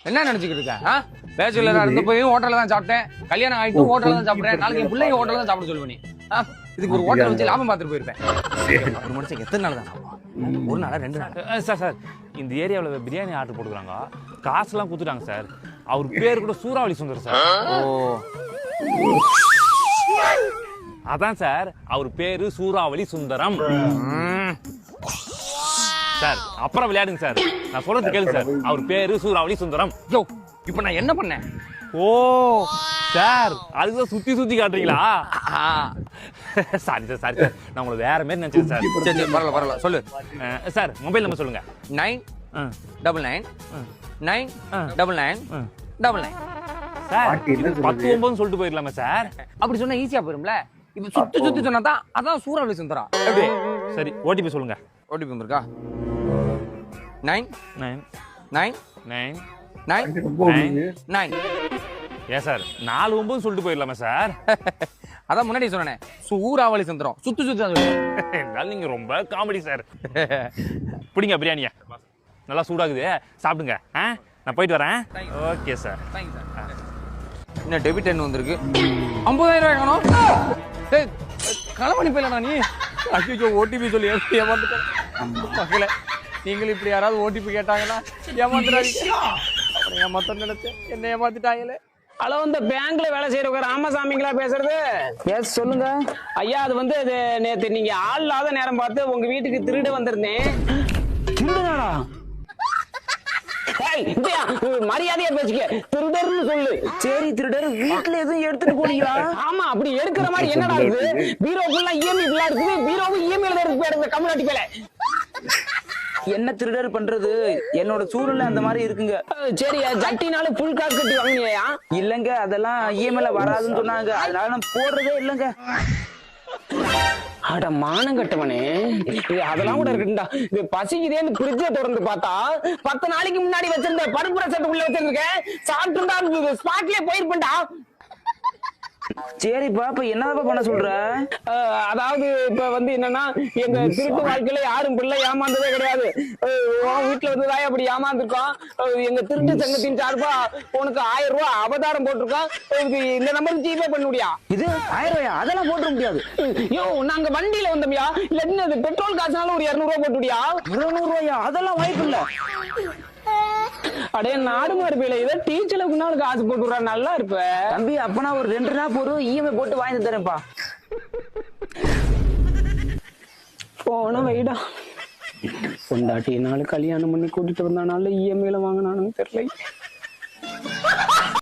என்ன நினைச்சுக்கிட்டு இருக்க? பேச்சுலரா இருந்த போய் ஹோட்டல்ல தான் சாப்பிட்டேன், கல்யாணம் ஆயிட்டு ஹோட்டல்ல தான் சாப்பிடுறேன், நாளைக்கு என் பிள்ளைங்க ஹோட்டல்ல தான் சாப்பிட சொல்லுவேன் நீ. இதுக்கு ஒரு ஹோட்டல் வச்சு லாபம் பார்த்துட்டு போயிருப்பேன். ஒரு மனுஷன் எத்தனை நாள் தான் சாப்பிடுவான்? ஒரு நாளா 2 நாள்? சார் இந்த ஏரியாவில் பிரியாணி ஆர்டர் போட்டுக்கிறாங்க, காசுலாம் கொடுத்துட்டாங்க சார். அவர் பேர் கூட சூறாவளி சுந்தர் சார். ஓ, அதான் சார் அவர் பேரு சூறாவளி சுந்தரம் சார். அப்புறம் விளையாடுங்க சார், நான் சொல்றது கேளுங்க சார். அவர் பேரு சூறாவளி சுந்தரம். யோ இப்ப நான் என்ன பண்ணேன்? ஓ சார், அதுதான் சுத்தி சுத்தி காட்டுறீங்களா? சாரி சார், சாரி சார், நான் உங்களை வேற மாதிரி நினைச்சேன் சார். சரி பரவாயில்ல பரவாயில்ல, சொல்லு சார். மொபைல் நம்பர் சொல்லுங்க. 9999999. சார் 10-9 சொல்லிட்டு போயிடலாமா சார்? அப்படி சொன்னா ஈஸியா போயிரும்ல. இப்ப சுத்தி சுத்தி சொன்னா தான் அதான் சூறாவளி சுந்தரா. எப்படி? சரி ஓடிபி சொல்லுங்க. ஓடிபி வந்திருக்கா? 99999. ஏன் சார் 4-9 சொல்லிட்டு போயிடலாமா சார்? அதான் முன்னாடி சொன்னேன், சூறாவளி சுந்தரம். சுத்தி சுத்தி தான் சொல்லுவேன். நீங்க ரொம்ப காமெடி சார். பிடிங்க பிரியாணியா, நல்லா சூடாகுது, சாப்பிடுங்க. நான் போயிட்டு வரேன். Okay sir. என்ன டெபிட் எண் வந்திருக்கு? 50,000 ரூபாய் காணோம். களமணி போயிடலாம் நீ. ஐயோ ஓடிபி சொல்லி ஏமாந்துட்டேன். மகளே, நீங்களும் இப்படி யாராவது ஓடிபி கேட்டாங்கன்னா ஏமாந்துடாதீங்க. அப்புறம் ஏமாத்த நினைச்சேன், என்ன ஏமாத்திட்டாங்களே. ஹலோ, இந்த பேங்க்ல வேலை செய்யறவங்க ராமசாமிங்களா பேசுறது? எஸ் சொல்லுங்க ஐயா. அது வந்து நேத்து நீங்க ஆள் இல்லாத நேரம் பார்த்து உங்க வீட்டுக்கு திருட வந்திருந்தேன். திருடனாடா? மரியாதையா பேசிக்க. திருடர்னு சொல்லு. சரி திருடர். வீட்டுல எதுவும் எடுத்துட்டு போனீங்களா? ஆமா, அப்படி எடுக்கிற மாதிரி என்னடா இருக்குது? பீரோக்குள்ள இஎம்ஐ பிள்ளை இருக்குது. பீரோவும் இஎம்ஐல இருக்கு. கம்யூனிட்டி பேல என்ன திருடர் பண்றது? என்னோட சூழ்நிலை அந்த மாதிரி இருக்குங்க. சரியா, ஜட்டினாலும் ஃபுல் காசு கட்டி வாங்கினியா? இல்லங்க, அதெல்லாம் இஎம்ஐல வராதுன்னு சொன்னாங்க, அதனால நான் போடுறதே இல்லங்க. அட மானம் கட்டவனே, அதெல்லாம் கூட இருக்குண்டா. இது பசிக்குதேன்னு பிரிட்ஜை திறந்து பார்த்தா 10 நாளைக்கு முன்னாடி வச்சிருந்த பருப்பு ரசத்தை உள்ள வச்சிருக்கேன். சாப்பிட்டு ஸ்பாட்லயே போயிருப்பேன்டா. சரிப்பா, இப்ப என்னப்பா பண்ண சொல்ற? அதாவது இப்ப வந்து என்னன்னா, எங்க திருட்டு வாழ்க்கையில யாரும் பிள்ளை ஏமாந்ததே கிடையாது. வீட்டுல வந்து தான் அப்படி ஏமாந்துருக்கோம். எங்க திருட்டு சங்கத்தின் சார்பா உனக்கு 1000 ரூபாய் அவதாரம் போட்டிருக்கோம். இந்த நம்பருக்கு ஜிபே பண்ண முடியா? இது 1000 ரூபாயா? அதெல்லாம் போட முடியாது. யோ, நாங்க வண்டியில வந்தோம்யா. இல்ல அது பெட்ரோல் காசுனாலும் ஒரு 200 ரூபாய் போட்டுடியா? 200 ரூபாயா? அதெல்லாம் வாய்ப்பு இல்ல. அடே நாடு மாறுபில, இதை டீச்சலுக்குனாலும் காசு போட்டுறா, நல்லா இருப்ப தம்பி. அப்பனா ஒரு 2 நாள் போதும், இஎம்ஐ போட்டு வாங்கி தரேன்ப்பா. போன வைடா. பொண்டாட்டி நாள் கல்யாணம் பண்ணி கூட்டிட்டு வந்தானால இஎம்ஐல வாங்கினானு தெரியல.